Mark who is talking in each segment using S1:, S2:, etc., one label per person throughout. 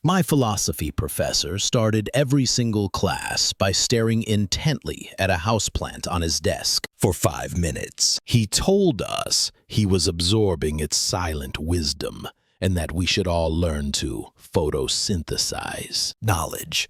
S1: My philosophy professor started every single class by staring intently at a houseplant on his desk for 5 minutes. He told us he was absorbing its silent wisdom and that we should all learn to photosynthesize knowledge.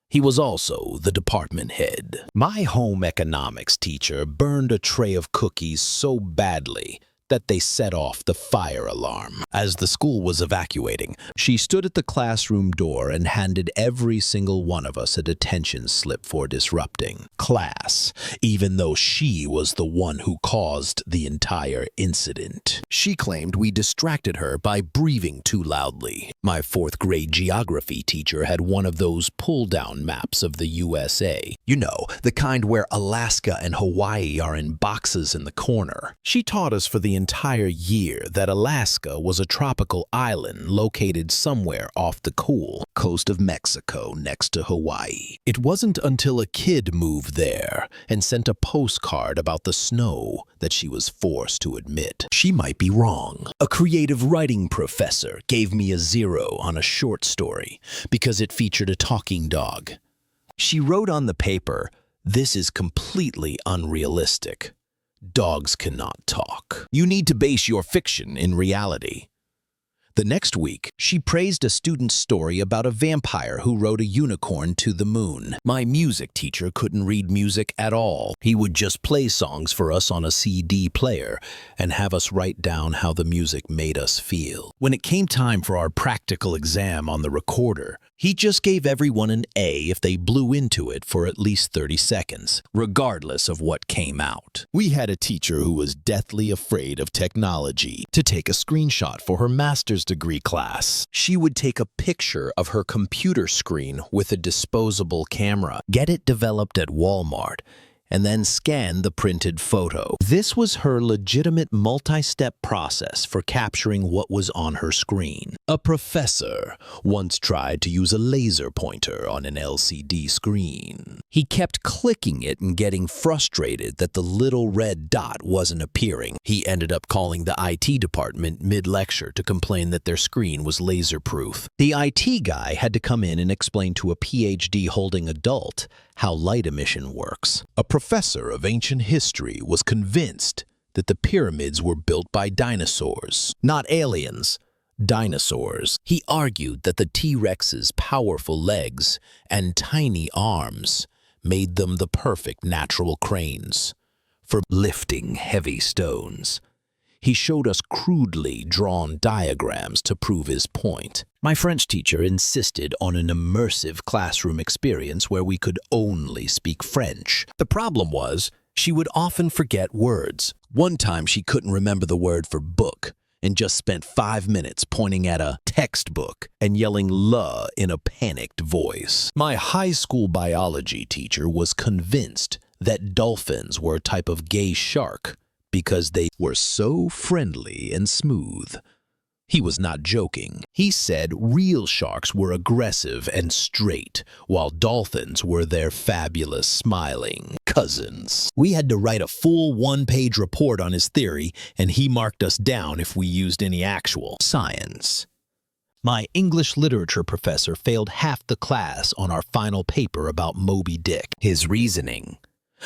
S1: He was also the department head. My home economics teacher burned a tray of cookies so badly that they set off the fire alarm. As the school was evacuating, she stood at the classroom door and handed every single one of us a detention slip for disrupting class, even though she was the one who caused the entire incident. She claimed we distracted her by breathing too loudly. My fourth grade geography teacher had one of those pull-down maps of the USA. You know, the kind where Alaska and Hawaii are in boxes in the corner. She taught us for the entire year that Alaska was a tropical island located somewhere off the cool coast of Mexico next to Hawaii. It wasn't until a kid moved there and sent a postcard about the snow that she was forced to admit she might be wrong. A creative writing professor gave me a 0 on a short story because it featured a talking dog. She wrote on the paper, "This is completely unrealistic. Dogs cannot talk. You need to base your fiction in reality." The next week, she praised a student's story about a vampire who rode a unicorn to the moon. My music teacher couldn't read music at all. He would just play songs for us on a CD player and have us write down how the music made us feel. When it came time for our practical exam on the recorder, he just gave everyone an A if they blew into it for at least 30 seconds, regardless of what came out. We had a teacher who was deathly afraid of technology. To take a screenshot for her master's degree class, she would take a picture of her computer screen with a disposable camera, get it developed at Walmart, and then scan the printed photo. This was her legitimate multi-step process for capturing what was on her screen. A professor once tried to use a laser pointer on an LCD screen. He kept clicking it and getting frustrated that the little red dot wasn't appearing. He ended up calling the IT department mid-lecture to complain that their screen was laser-proof. The IT guy had to come in and explain to a PhD-holding adult how light emission works. A professor of ancient history was convinced that the pyramids were built by dinosaurs, not aliens. Dinosaurs. He argued that the T-Rex's powerful legs and tiny arms made them the perfect natural cranes for lifting heavy stones. He showed us crudely drawn diagrams to prove his point. My French teacher insisted on an immersive classroom experience where we could only speak French. The problem was, she would often forget words. One time she couldn't remember the word for book and just spent 5 minutes pointing at a textbook and yelling "la" in a panicked voice. My high school biology teacher was convinced that dolphins were a type of gay shark because they were so friendly and smooth. He was not joking. He said real sharks were aggressive and straight, while dolphins were their fabulous, smiling cousins. We had to write a full 1-page report on his theory, and he marked us down if we used any actual science. My English literature professor failed half the class on our final paper about Moby Dick. His reasoning: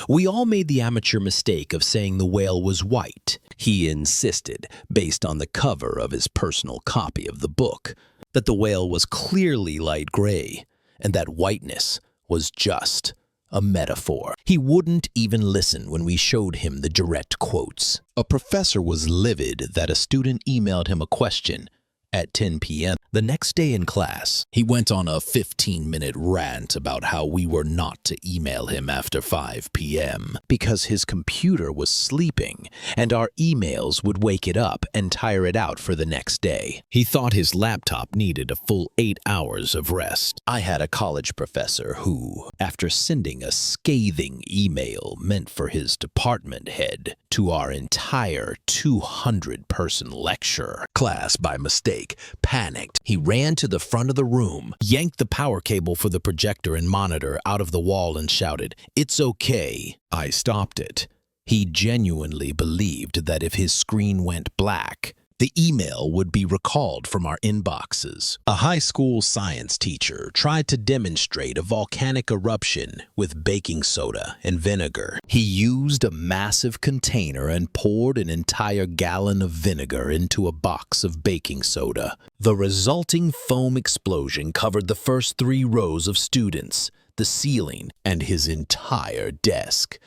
S1: we all made the amateur mistake of saying the whale was white. He insisted, based on the cover of his personal copy of the book, that the whale was clearly light gray, and that whiteness was just a metaphor. He wouldn't even listen when we showed him the direct quotes. A professor was livid that a student emailed him a question at 10 p.m. The next day in class, he went on a 15-minute rant about how we were not to email him after 5 p.m. because his computer was sleeping and our emails would wake it up and tire it out for the next day. He thought his laptop needed a full 8 hours of rest. I had a college professor who, after sending a scathing email meant for his department head to our entire 200-person lecture class by mistake, panicked. He ran to the front of the room, yanked the power cable for the projector and monitor out of the wall and shouted, "It's okay." I stopped it. He genuinely believed that if his screen went black, the email would be recalled from our inboxes. A high school science teacher tried to demonstrate a volcanic eruption with baking soda and vinegar. He used a massive container and poured an entire gallon of vinegar into a box of baking soda. The resulting foam explosion covered the first 3 rows of students, the ceiling, and his entire desk.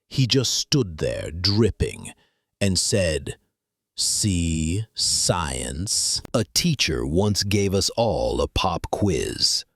S1: He just stood there dripping and said, "See, science." A teacher once gave us all a pop quiz.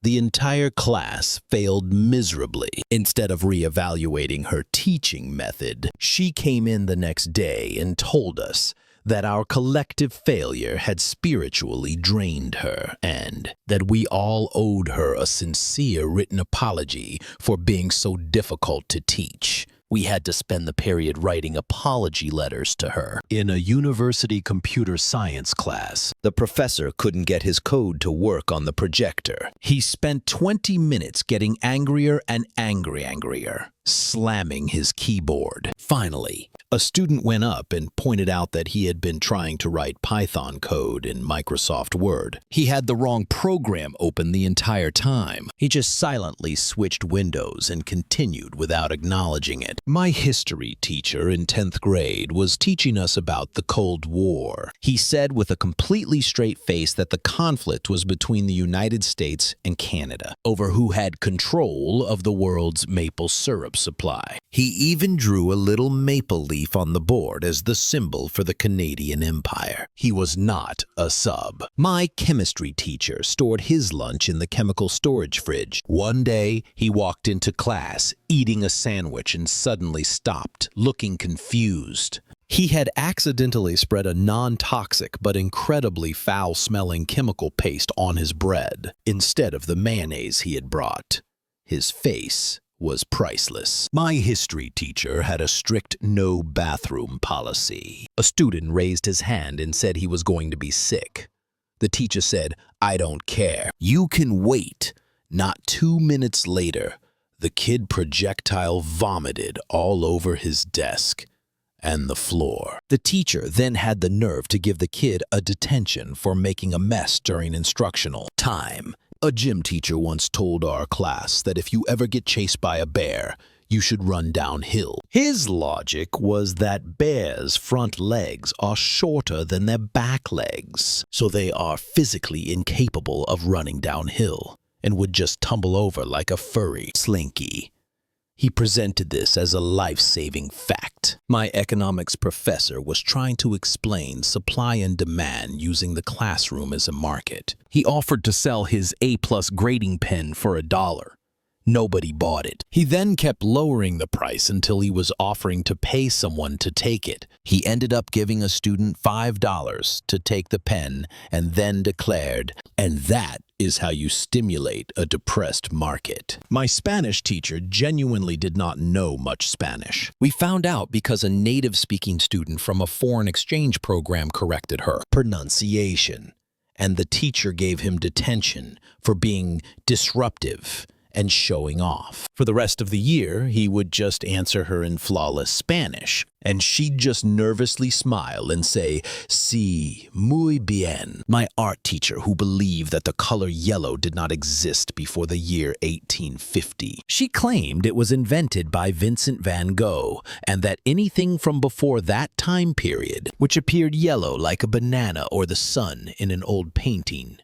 S1: The entire class failed miserably. Instead of reevaluating her teaching method, she came in the next day and told us that our collective failure had spiritually drained her and that we all owed her a sincere written apology for being so difficult to teach. We had to spend the period writing apology letters to her. In a university computer science class, the professor couldn't get his code to work on the projector. He spent 20 minutes getting angrier and angrier, slamming his keyboard. Finally, a student went up and pointed out that he had been trying to write Python code in Microsoft Word. He had the wrong program open the entire time. He just silently switched windows and continued without acknowledging it. My history teacher in 10th grade was teaching us about the Cold War. He said with a completely straight face that the conflict was between the United States and Canada over who had control of the world's maple syrup supply. He even drew a little maple leaf on the board as the symbol for the Canadian Empire. He was not a sub. My chemistry teacher stored his lunch in the chemical storage fridge. One day, he walked into class, eating a sandwich, and suddenly stopped, looking confused. He had accidentally spread a non-toxic but incredibly foul-smelling chemical paste on his bread instead of the mayonnaise he had brought. His face was priceless. My history teacher had a strict no bathroom policy. A student raised his hand and said he was going to be sick. The teacher said, "I don't care. You can wait." Not 2 minutes later, the kid projectile vomited all over his desk and the floor. The teacher then had the nerve to give the kid a detention for making a mess during instructional time. A gym teacher once told our class that if you ever get chased by a bear, you should run downhill. His logic was that bears' front legs are shorter than their back legs, so they are physically incapable of running downhill and would just tumble over like a furry slinky. He presented this as a life-saving fact. My economics professor was trying to explain supply and demand using the classroom as a market. He offered to sell his A+ grading pen for $1. Nobody bought it. He then kept lowering the price until he was offering to pay someone to take it. He ended up giving a student $5 to take the pen and then declared, "And that is how you stimulate a depressed market." My Spanish teacher genuinely did not know much Spanish. We found out because a native-speaking student from a foreign exchange program corrected her pronunciation, and the teacher gave him detention for being disruptive and showing off. For the rest of the year, he would just answer her in flawless Spanish, and she'd just nervously smile and say, "Sí, muy bien." My art teacher, who believed that the color yellow did not exist before the year 1850. She claimed it was invented by Vincent van Gogh, and that anything from before that time period, which appeared yellow like a banana or the sun in an old painting,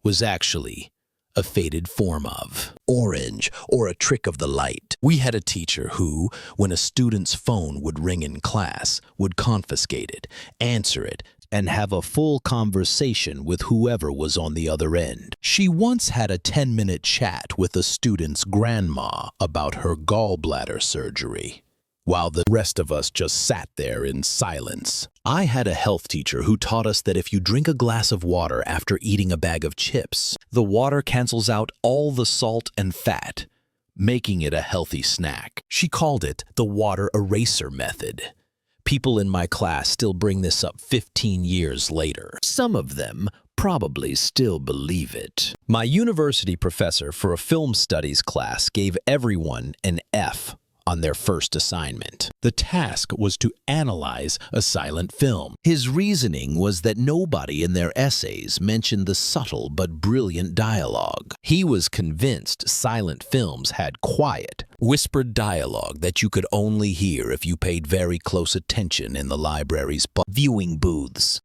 S1: was actually a faded form of orange or a trick of the light. We had a teacher who, when a student's phone would ring in class, would confiscate it, answer it, and have a full conversation with whoever was on the other end. She once had a 10-minute chat with a student's grandma about her gallbladder surgery, while the rest of us just sat there in silence. I had a health teacher who taught us that if you drink a glass of water after eating a bag of chips, the water cancels out all the salt and fat, making it a healthy snack. She called it the water eraser method. People in my class still bring this up 15 years later. Some of them probably still believe it. My university professor for a film studies class gave everyone an F on their first assignment. The task was to analyze a silent film. His reasoning was that nobody in their essays mentioned the subtle but brilliant dialogue. He was convinced silent films had quiet, whispered dialogue that you could only hear if you paid very close attention in the library's viewing booths.